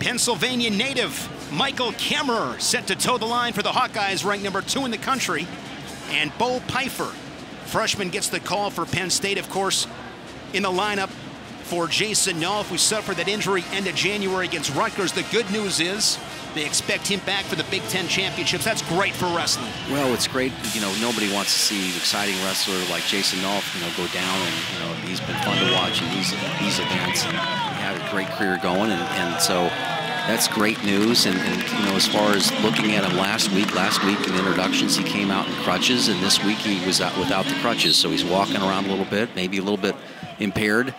Pennsylvania native Michael Kemerer set to toe the line for the Hawkeyes, ranked #2 in the country. And Pipher, freshman, gets the call for Penn State, of course, in the lineup for Jason Nolf, who suffered that injury end of January against Rutgers. The good news is they expect him back for the Big Ten championships. That's great for wrestling. Well, it's great. You know, nobody wants to see an exciting wrestler like Jason Nolf, go down. And, he's been fun to watch in these events. And he had a great career going. And so that's great news. And, as far as looking at him last week in introductions, he came out in crutches. And this week he was out without the crutches. So he's walking around a little bit, maybe a little bit impaired,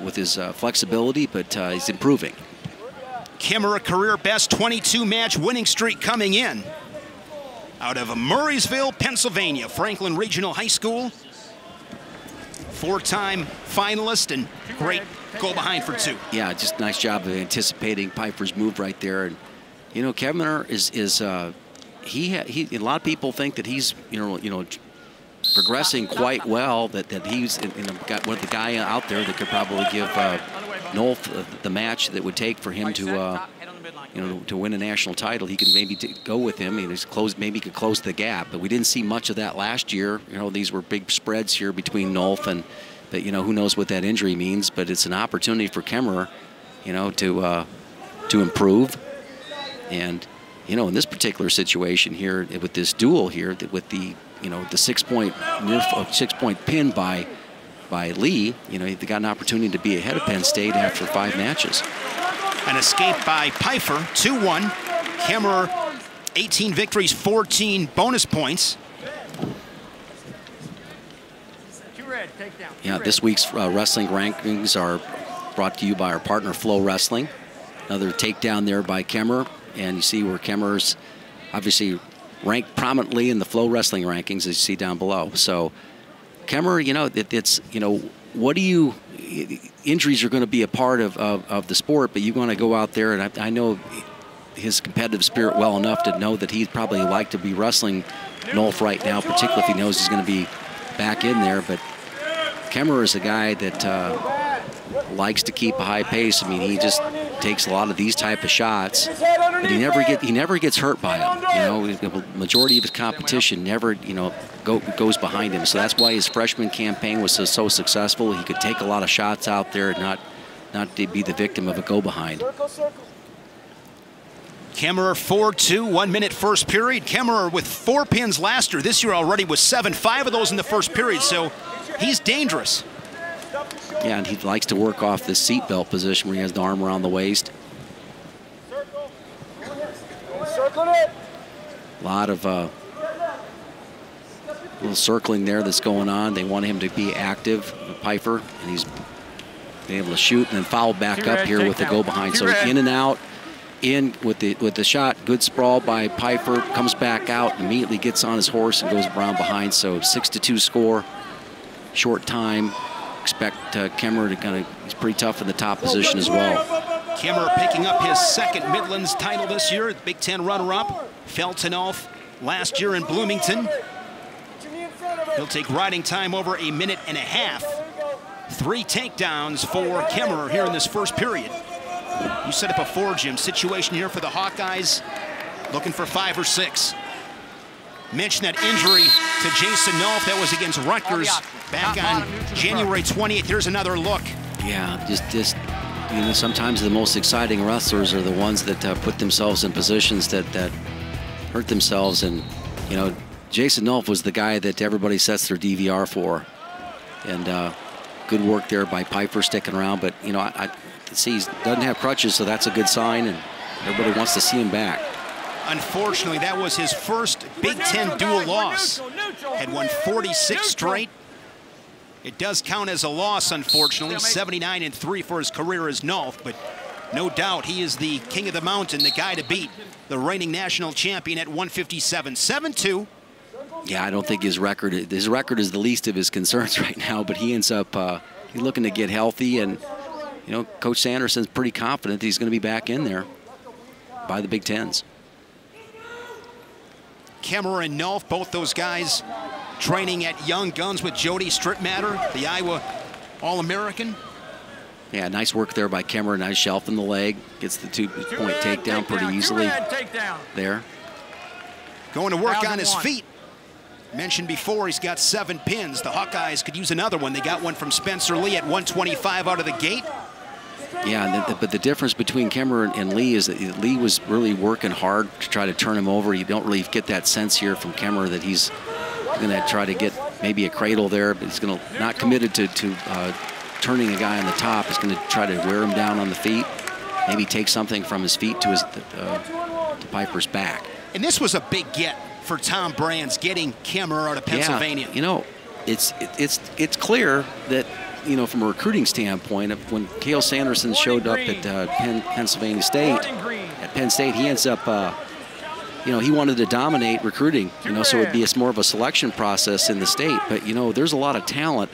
with his flexibility, but he's improving. Kemerer, career best 22-match winning streak coming in out of Murraysville, Pennsylvania, Franklin Regional High School. 4-time finalist and great goal behind for 2. Yeah, just nice job of anticipating Pipher's move right there. And Kemerer is a lot of people think that he's progressing quite well. That he's got one of the guy out there that could probably give Nolf the match that would take for him to win a national title. He can maybe go with him. Maybe he could close the gap. But we didn't see much of that last year. These were big spreads here between Nolf and, but who knows what that injury means. But it's an opportunity for Kemerer, to improve. And in this particular situation here with this duel here, with the the 6-point pin by Lee, they got an opportunity to be ahead of Penn State after 5 matches. An escape by Pipher, 2-1. Kemerer, 18 victories, 14 bonus points. Yeah, this week's wrestling rankings are brought to you by our partner Flow Wrestling. Another takedown there by Kemerer, and you see where Kemerer's obviously ranked prominently in the Flow Wrestling rankings, as you see down below. So Kemerer, injuries are going to be a part of the sport, but you want to go out there, and I know his competitive spirit well enough to know that he'd probably like to be wrestling Nolf right now, particularly if he knows he's going to be back in there. But Kemerer is a guy that likes to keep a high pace. He just takes a lot of these type of shots, but he never gets hurt by them. The majority of his competition never goes behind him. So that's why his freshman campaign was so successful. He could take a lot of shots out there and not be the victim of a go behind. Kemerer 4-2, 1 minute first period. Kemerer with 4 pins last year. This year already was 7, 5 of those in the first period. So he's dangerous. Yeah, and he likes to work off this seatbelt position where he has the arm around the waist. A lot of little circling there that's going on. They want him to be active, Pipher, and he's been able to shoot and then foul back up here with the go behind. So in and out, in with the shot. Good sprawl by Pipher, comes back out, immediately gets on his horse and goes around behind. So 6-2 score, short time. Expect Kemerer to he's pretty tough in the top position as well. Kemerer picking up his 2nd Midlands title this year, Big Ten runner-up. Fell to Nolf last year in Bloomington. He'll take riding time over 1.5 minutes. 3 takedowns for Kemerer here in this first period. You said it before, Jim. Situation here for the Hawkeyes, looking for 5 or 6. Mentioned that injury to Jason Nolf. That was against Rutgers back on January 28th. Here's another look. Yeah, just sometimes the most exciting wrestlers are the ones that put themselves in positions that hurt themselves. And Jason Nolf was the guy that everybody sets their DVR for. And good work there by Pipher sticking around. But I see he doesn't have crutches, so that's a good sign. And everybody wants to see him back. Unfortunately, that was his first Big Ten dual loss. Had won 46 straight. It does count as a loss, unfortunately. 79-3 for his career as Nolf, but no doubt he is the king of the mountain, the guy to beat, the reigning national champion at 157. 7-2. Yeah, I don't think his record is the least of his concerns right now, but he ends up he's looking to get healthy, and Coach Sanderson's pretty confident that he's going to be back in there by the Big Tens. Kemerer and Nolf, both those guys training at Young Guns with Jody Strittmatter, the Iowa All-American. Yeah, nice work there by Kemerer. Nice shelf in the leg. Gets the two-point takedown pretty easily there. Going to work on his feet. Mentioned before, he's got 7 pins. The Hawkeyes could use another one. They got one from Spencer Lee at 125 out of the gate. Yeah, but the difference between Kemerer and Lee is that Lee was really working hard to try to turn him over. You don't really get that sense here from Kemerer that he's going to try to get maybe a cradle there, but he's going to not committed to turning a guy on the top. He's going to try to wear him down on the feet, maybe take something from his feet to to Pipher's back. And this was a big get for Tom Brands, getting Kemerer out of Pennsylvania. Yeah, you know, it's clear that, you know, from a recruiting standpoint, when Cale Sanderson showed up at Penn State, he ends up, you know, he wanted to dominate recruiting, you know, so it would be more of a selection process in the state. But, you know, there's a lot of talent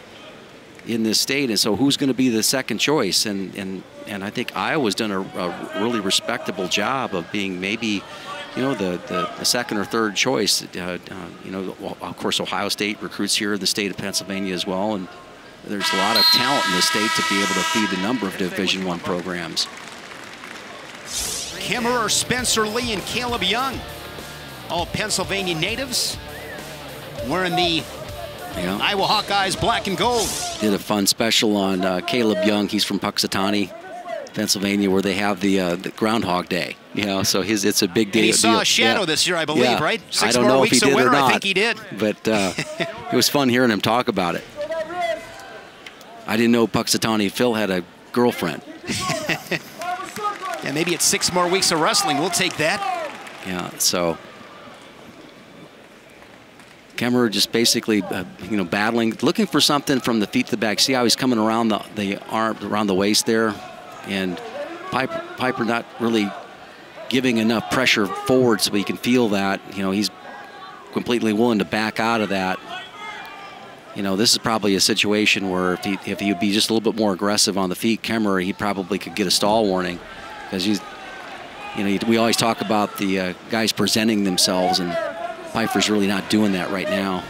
in this state, and so who's going to be the second choice? And I think Iowa's done a really respectable job of being maybe, you know, the second or third choice. You know, of course, Ohio State recruits here in the state of Pennsylvania as well, and there's a lot of talent in the state to be able to feed a number of Division I programs. Kemerer, Spencer Lee, and Caleb Young, all Pennsylvania natives, wearing the Iowa Hawkeyes black and gold. Did a fun special on Caleb Young. He's from Puxatawny, Pennsylvania, where they have the Groundhog Day. You know, so it's a big deal. And he saw a shadow this year, I believe, right? 6 I don't more know weeks if he did of winter, or not, I think he did. But it was fun hearing him talk about it. I didn't know Puxatawny Phil had a girlfriend. Yeah, maybe it's 6 more weeks of wrestling. We'll take that. Yeah, so Kemerer just basically, you know, battling, looking for something from the feet to the back. See how he's coming around the arm, around the waist there, and Pipher not really giving enough pressure forward so he can feel that. You know, he's completely willing to back out of that. You know, this is probably a situation where if he would be just a little bit more aggressive on the feet, Kemerer, he probably could get a stall warning, because he's, you know, we always talk about the guys presenting themselves, and Pipher's really not doing that right now.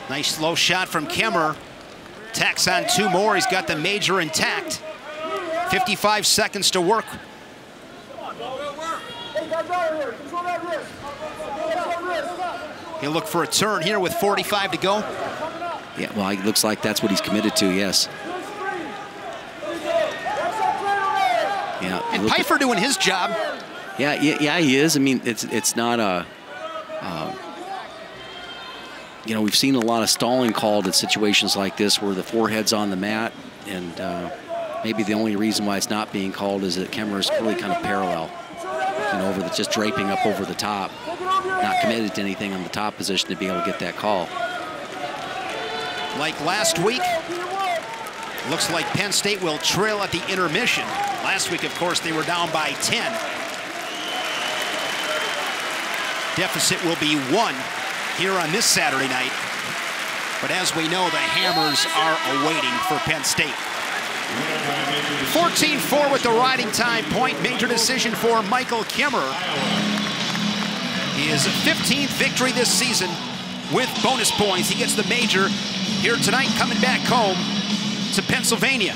Nice slow shot from Kemerer. Tacks on 2 more. He's got the major intact. 55 seconds to work. He'll look for a turn here with 45 to go. Yeah, well, it looks like that's what he's committed to, yes. Yeah, and Pipher doing his job. Yeah, he is. I mean, it's not a, you know, we've seen a lot of stalling called in situations like this where the forehead's on the mat, and maybe the only reason why it's not being called is that Kemerer's really kind of parallel, you know, just draping up over the top, not committed to anything on the top position to be able to get that call. Like last week, looks like Penn State will trail at the intermission. Last week, of course, they were down by 10. Deficit will be 1 here on this Saturday night. But as we know, the Hammers are awaiting for Penn State. 14-4 with the riding time point. Major decision for Michael Kemerer. His 15th victory this season with bonus points. He gets the major here tonight, coming back home to Pennsylvania.